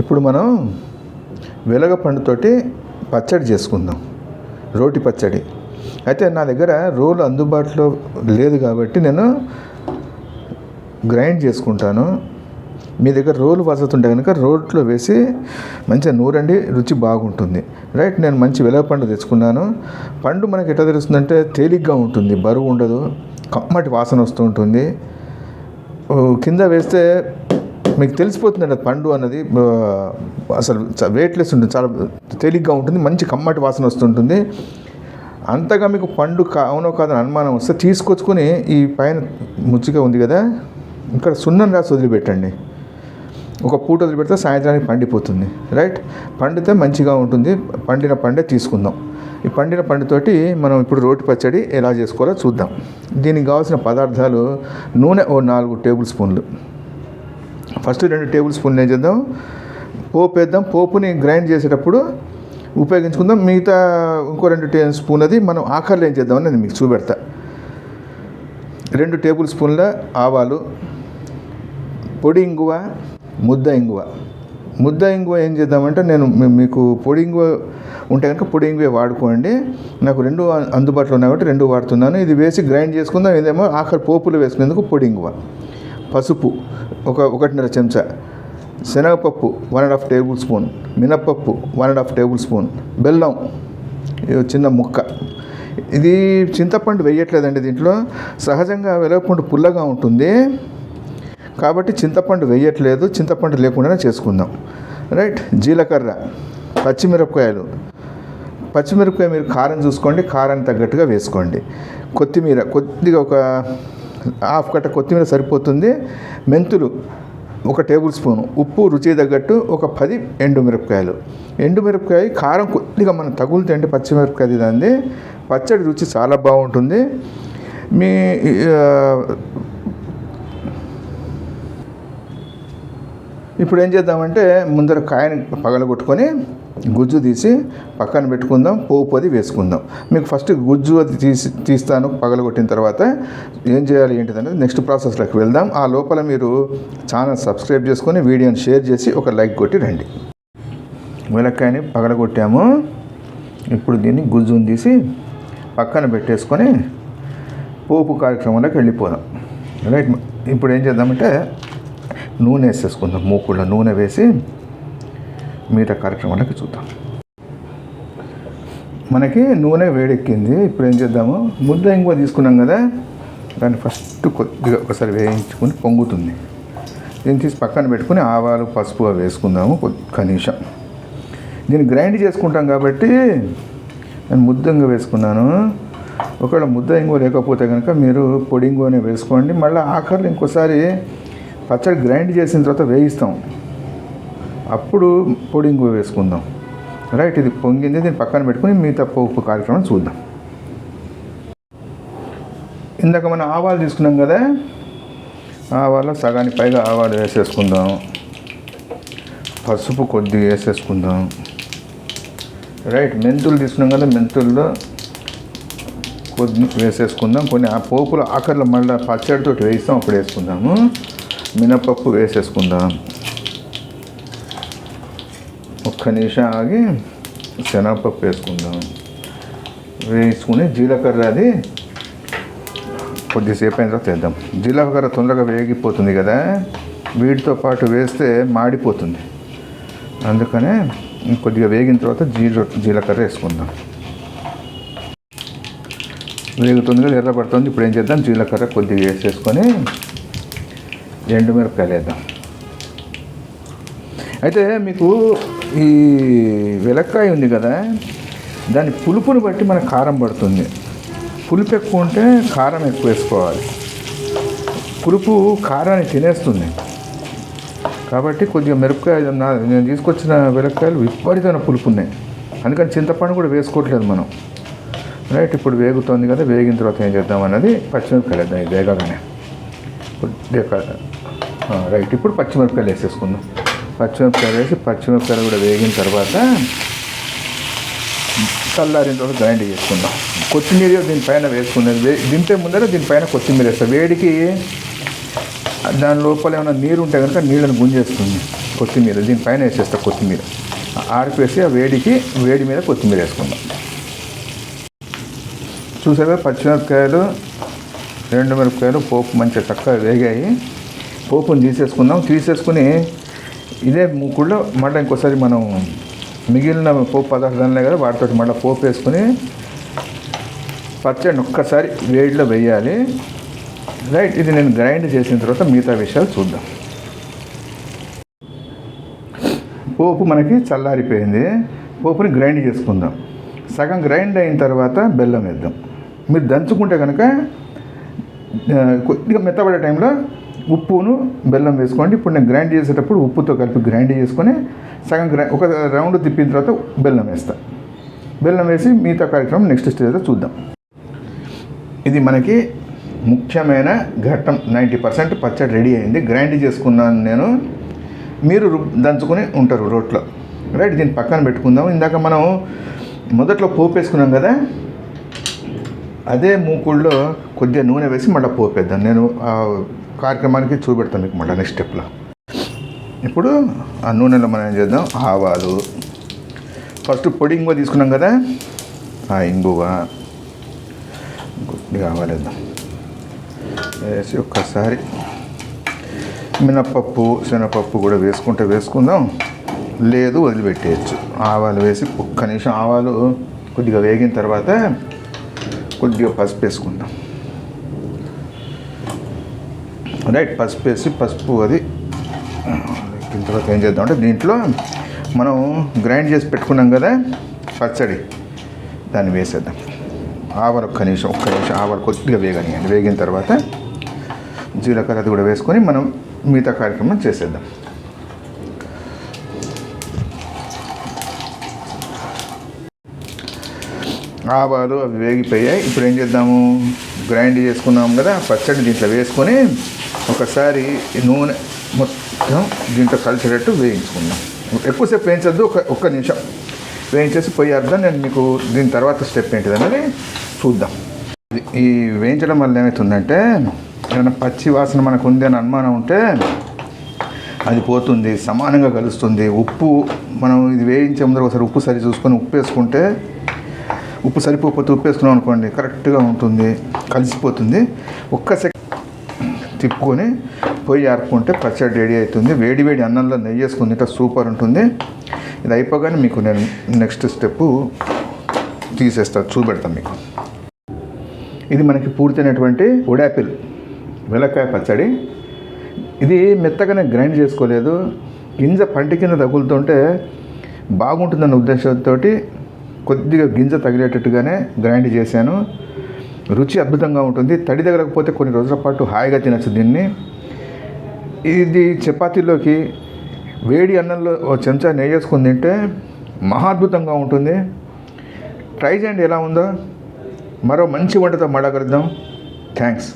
ఇప్పుడు మనం వెలగపండుతోటి పచ్చడి చేసుకుందాం, రోటి పచ్చడి. అయితే నా దగ్గర రోలు అందుబాటులో లేదు కాబట్టి నేను గ్రైండ్ చేసుకుంటాను. మీ దగ్గర రోలు వసతి ఉంటే కనుక రోట్లో వేసి మంచిగా నూరండి, రుచి బాగుంటుంది. రైట్, నేను మంచి వెలగపండు తెచ్చుకున్నాను. పండు మనకి ఎట్లా తెలుస్తుందంటే తేలిగ్గా ఉంటుంది, బరువు ఉండదు, కమ్మటి వాసన వస్తూ ఉంటుంది. కింద వేస్తే మీకు తెలిసిపోతుందండి అది పండు అన్నది అసలు వెయిట్లెస్ ఉంటుంది, చాలా తేలిగ్గా ఉంటుంది, మంచి కమ్మటి వాసన వస్తుంటుంది. అంతగా మీకు పండు అవునో కాదని అనుమానం వస్తే తీసుకొచ్చుకొని ఈ పైన ముచ్చిగా ఉంది కదా, ఇక్కడ సున్నం రాసి వదిలిపెట్టండి. ఒక పూట వదిలిపెడితే సాయంత్రానికి పండిపోతుంది. రైట్, పండితే మంచిగా ఉంటుంది. పండిన పండే తీసుకుందాం. ఈ పండిన పండుతోటి మనం ఇప్పుడు రోటి పచ్చడి ఎలా చేసుకోవాలో చూద్దాం. దీనికి కావాల్సిన పదార్థాలు: నూనె 4 టేబుల్ స్పూన్లు. ఫస్ట్ 2 టేబుల్ స్పూన్లు ఏం చేద్దాం, పోపు వేద్దాం. పోపుని గ్రైండ్ చేసేటప్పుడు ఉపయోగించుకుందాం. మిగతా ఇంకో 2 టేబుల్ స్పూన్ అది మనం ఆఖరిలో ఏం చేద్దామని నేను మీకు చూపెడతా. 2 టేబుల్ స్పూన్ల ఆవాలు, పొడి ఇంగువ, ముద్ద ఇంగువ. ముద్ద ఇంగువ ఏం చేద్దామంటే నేను మీకు పొడి ఇంగువ ఉంటే కనుక పొడి ఇంగువ వాడుకోండి. నాకు 2 అందుబాటులో ఉన్నాయి కాబట్టి 2 వాడుతున్నాను. ఇది వేసి గ్రైండ్ చేసుకుందాం. ఇదేమో ఆఖరి పోపులు వేసుకునేందుకు పొడి ఇంగువ. పసుపు 1.5 చెంచా, శనగపప్పు 1.5 టేబుల్ స్పూన్, మినప్పప్పు 1.5 టేబుల్ స్పూన్, బెల్లం చిన్న ముక్క. ఇది చింతపండు వేయట్లేదండి దీంట్లో. సహజంగా వెలగపండు పుల్లగా ఉంటుంది కాబట్టి చింతపండు వేయట్లేదు. చింతపండు లేకుండానే చేసుకుందాం. రైట్, జీలకర్ర, పచ్చిమిరపకాయలు. పచ్చిమిరపకాయ మీరు కారం చూసుకోండి, కారానికి తగ్గట్టుగా వేసుకోండి. కొత్తిమీర కొద్దిగా ఒక 1/2 కట్ట కొత్తిమీర సరిపోతుంది. మెంతులు 1 టేబుల్ స్పూను, ఉప్పు రుచి తగ్గట్టు ఒక 10 ఎండుమిరపకాయలు. ఎండుమిరపకాయ కారం కొద్దిగా మనం తగులుతే అంటే పచ్చిమిరపకాయ దాన్ని పచ్చడి రుచి చాలా బాగుంటుంది. మీ ఇప్పుడు ఏం చేద్దామంటే ముందర కాయని పగలగొట్టుకొని గుజ్జు తీసి పక్కన పెట్టుకుందాం. పోపు అది వేసుకుందాం. మీకు ఫస్ట్ గుజ్జు అది తీస్తాను పగలగొట్టిన తర్వాత ఏం చేయాలి ఏంటిదనేది నెక్స్ట్ ప్రాసెస్లోకి వెళ్దాం. ఆ లోపల మీరు ఛానల్ సబ్స్క్రైబ్ చేసుకొని వీడియోని షేర్ చేసి ఒక లైక్ కొట్టి రండి. వెలక్కాయని పగలగొట్టాము. ఇప్పుడు దీన్ని గుజ్జుని తీసి పక్కన పెట్టేసుకొని పోపు కార్యక్రమంలోకి వెళ్ళిపోదాం. రైట్, ఇప్పుడు ఏం చేద్దామంటే నూనె వేసేసుకుందాం. మూకుళ్ళ నూనె వేసి మిగతా కార్యక్రమాలకి చూద్దాం. మనకి నూనె వేడెక్కింది. ఇప్పుడు ఏం చేద్దాము, ముద్ద ఇంగువ తీసుకున్నాం కదా, దాన్ని ఫస్ట్ కొద్దిగా ఒకసారి వేయించుకొని పొంగుతుంది. దీన్ని తీసి పక్కన పెట్టుకుని ఆవాలు పసుపు వేసుకుందాము ఒక్క నిమిషం. దీన్ని గ్రైండ్ చేసుకుంటాం కాబట్టి నేను ముద్ద ఇంగువ వేసుకున్నాను. ఒకవేళ ముద్ద ఇంగువ లేకపోతే కనుక మీరు పొడి ఇంగువనే వేసుకోండి. మళ్ళీ ఆఖరిలో ఇంకోసారి పచ్చడి గ్రైండ్ చేసిన తర్వాత వేయిస్తాం, అప్పుడు పొడి ఇంగువ వేసుకుందాం. రైట్, ఇది పొంగింది. దీన్ని పక్కన పెట్టుకుని మిగతా పోపు కార్యక్రమం చూద్దాం. ఇందాక మనం ఆవాలు తీసుకున్నాం కదా, ఆవాలు సగానికి పైగా ఆవాలు వేసేసుకుందాం. పసుపు కొద్దిగా వేసేసుకుందాం. రైట్, మెంతులు తీసుకున్నాం కదా, మెంతుల్లో కొద్ది వేసేసుకుందాం. కొన్ని ఆ పోపులు ఆఖరిలో మళ్ళీ పచ్చడితో వేయిస్తాం, అప్పుడు వేసుకుందాము. మినపప్పు వేసేసుకుందాం. ఒక్క నిమిషం ఆగి శనగపప్పు వేసుకుందాం. వేసుకుని జీలకర్ర అది కొద్దిసేపు అయిన తర్వాత వేద్దాం. జీలకర్ర తొందరగా వేగిపోతుంది కదా, వీటితో పాటు వేస్తే మాడిపోతుంది. అందుకనే కొద్దిగా వేగిన తర్వాత జీలకర్ర వేసుకుందాం. వేగుతుంది కదా, ఎర్రపడుతుంది. ఇప్పుడు ఏం చేద్దాం, జీలకర్ర కొద్దిగా వేసేసుకొని ఎండుమిరపకాయలు వేద్దాం. అయితే మీకు ఈ వెలక్కాయ ఉంది కదా, దాని పులుపుని బట్టి మనకు కారం పడుతుంది. పులుపు ఎక్కువ ఉంటే కారం ఎక్కువ వేసుకోవాలి. పులుపు కారాన్ని తినేస్తుంది కాబట్టి కొద్దిగా మిరపకాయ, నేను తీసుకొచ్చిన వెలక్కాయలు విపరీతమైన పులుపు ఉన్నాయి, అందుకని చింతపండు కూడా వేసుకోవట్లేదు మనం. రైట్, ఇప్పుడు వేగుతుంది కదా, వేగిన తర్వాత ఏం చేద్దాం అన్నది పచ్చిమిరపకాయలు వేద్దాం. ఇది వేగగానే రైట్, ఇప్పుడు పచ్చిమిరపకాయలు వేసేసుకుందాం. పచ్చిమిరపకాయలు వేసి పచ్చిమిరపకాయలు కూడా వేగిన తర్వాత చల్లారిన తర్వాత గ్రైండ్ చేసుకుందాం. కొత్తిమీర దీనిపైన వేసుకున్నది దింపే ముందర దీనిపైన కొత్తిమీర వేస్తాం. వేడికి దాని లోపల ఏమైనా నీరు ఉంటే కనుక నీళ్ళని గుంజేస్తుంది. కొత్తిమీర దీనిపైన వేసేస్తా. కొత్తిమీర ఆరిపేసి ఆ వేడి మీద కొత్తిమీర వేసుకుందాం. చూసారా పచ్చిమిరపకాయలు, మిరపకాయలు పోపు మంచిగా చక్కగా వేగాయి. పోపుని తీసేసుకుందాం. తీసేసుకుని ఇదే మూకుల్లో మళ్ళీ ఇంకోసారి మనం మిగిలిన పోపు పదార్థాలనే కదా వాటితో మళ్ళీ పోపు వేసుకుని పచ్చడిని ఒక్కసారి వేడిలో వేయాలి. రైట్, ఇది నేను గ్రైండ్ చేసిన తర్వాత మిగతా విషయాలు చూద్దాం. పోపు మనకి చల్లారిపోయింది. పోపుని గ్రైండ్ చేసుకుందాం. సగం గ్రైండ్ అయిన తర్వాత బెల్లం వేద్దాం. మీరు దంచుకుంటే కనుక కొద్దిగా మెత్తబడే టైంలో ఉప్పును బెల్లం వేసుకోండి. ఇప్పుడు నేను గ్రైండ్ చేసేటప్పుడు ఉప్పుతో కలిపి గ్రైండ్ చేసుకొని సగం ఒక రౌండ్ తిప్పిన తర్వాత బెల్లం వేస్తాను. బెల్లం వేసి మిగతా కార్యక్రమం నెక్స్ట్ స్టేజ్లో చూద్దాం. ఇది మనకి ముఖ్యమైన ఘట్టం. 90% పచ్చడి రెడీ అయింది. గ్రైండ్ చేసుకున్నాను నేను, మీరు దంచుకొని ఉంటారు రోట్లో. రైట్, దీన్ని పక్కన పెట్టుకుందాం. ఇందాక మనం మొదట్లో పోపు వేసుకున్నాం కదా, అదే మూకుల్లో కొద్దిగా నూనె వేసి మళ్ళీ పోపు వేద్దాం. నేను ఆ కార్యక్రమానికి చూపెడతాను మీకు మళ్ళీ నెక్స్ట్ స్టెప్లో. ఇప్పుడు ఆ నూనెలో మనం ఏం చేద్దాం, ఆవాలు ఫస్ట్ పొడి ఇంగువ తీసుకున్నాం కదా, ఆ ఇంగువ కొద్దిగా ఆవాలు వేద్దాం. వేసి ఒక్కసారి మినప్పప్పు శనగపప్పు కూడా వేసుకుందాం, లేదు వదిలిపెట్టేయచ్చు. ఆవాలు వేసి ఒక్క నిమిషం ఆవాలు కొద్దిగా వేగిన తర్వాత కొద్దిగా పసుపు వేసుకుందాం. రైట్, పసుపు వేసి అది వేగిన తర్వాత ఏం చేద్దామంటే దీంట్లో మనం గ్రైండ్ చేసి పెట్టుకున్నాం కదా పచ్చడి, దాన్ని వేసేద్దాం. ఆవాలు ఒక్క నిమిషం ఆవాలు కొద్దిగా వేగనియండి. వేగిన తర్వాత జీలకర్ర అది కూడా వేసుకొని మనం మిగతా కార్యక్రమం చేసేద్దాం. ఆవాలు అవి వేగిపోయాయి. ఇప్పుడు ఏం చేద్దాము, గ్రైండ్ చేసుకున్నాం కదా పచ్చడి దీంట్లో వేసుకొని ఒకసారి నూనె మొత్తం దీంట్లో కలిసేటట్టు వేయించుకుందాం. ఎక్కువసేపు వేయించద్దు, ఒక్క నిమిషం వేయించేసి పొయ్యి అర్థం. నేను మీకు దీని తర్వాత స్టెప్ ఏంటిదనేది చూద్దాం. ఈ వేయించడం వల్ల ఏమవుతుందంటే ఏమైనా పచ్చి వాసన మనకు ఉంది అని అనుమానం ఉంటే అది పోతుంది, సమానంగా కలుస్తుంది. ఉప్పు మనం ఇది వేయించే ముందర ఒకసారి ఉప్పు సరి చూసుకొని ఉప్పు వేసుకుంటే, ఉప్పు సరిపోతే ఉప్పు వేసుకున్నాం అనుకోండి కరెక్ట్గా ఉంటుంది, కలిసిపోతుంది. ఒక్క సెకండ్ తిప్పుకొని పొయ్యి ఆర్పుకుంటే పచ్చడి రెడీ అవుతుంది. వేడి అన్నంలో నెయ్యి వేసుకుని తింటే సూపర్ ఉంటుంది. ఇది అయిపోగానే మీకు నేను నెక్స్ట్ స్టెప్ తీసేస్తా, చూపెడతాను మీకు. ఇది మనకి పూర్తయినటువంటి ఉడాపిల్ వెలక్కాయ పచ్చడి. ఇది మెత్తగానే గ్రైండ్ చేసుకోలేదు, గింజ పంటి కింద తగులుతుంటే బాగుంటుందన్న ఉద్దేశంతో కొద్దిగా గింజ తగిలేటట్టుగానే గ్రైండ్ చేశాను. రుచి అద్భుతంగా ఉంటుంది. తడి తగలకపోతే కొన్ని రోజుల పాటు హాయిగా తినచ్చు దీన్ని. ఇది చపాతీలోకి వేడి అన్నంలో ఓ చెంచా నెయ్యి వేసుకొని తింటే మహాద్భుతంగా ఉంటుంది. ట్రై చేయండి ఎలా ఉందో. మరో మంచి వంటతో మళ్ళా కలుద్దాం. థ్యాంక్స్.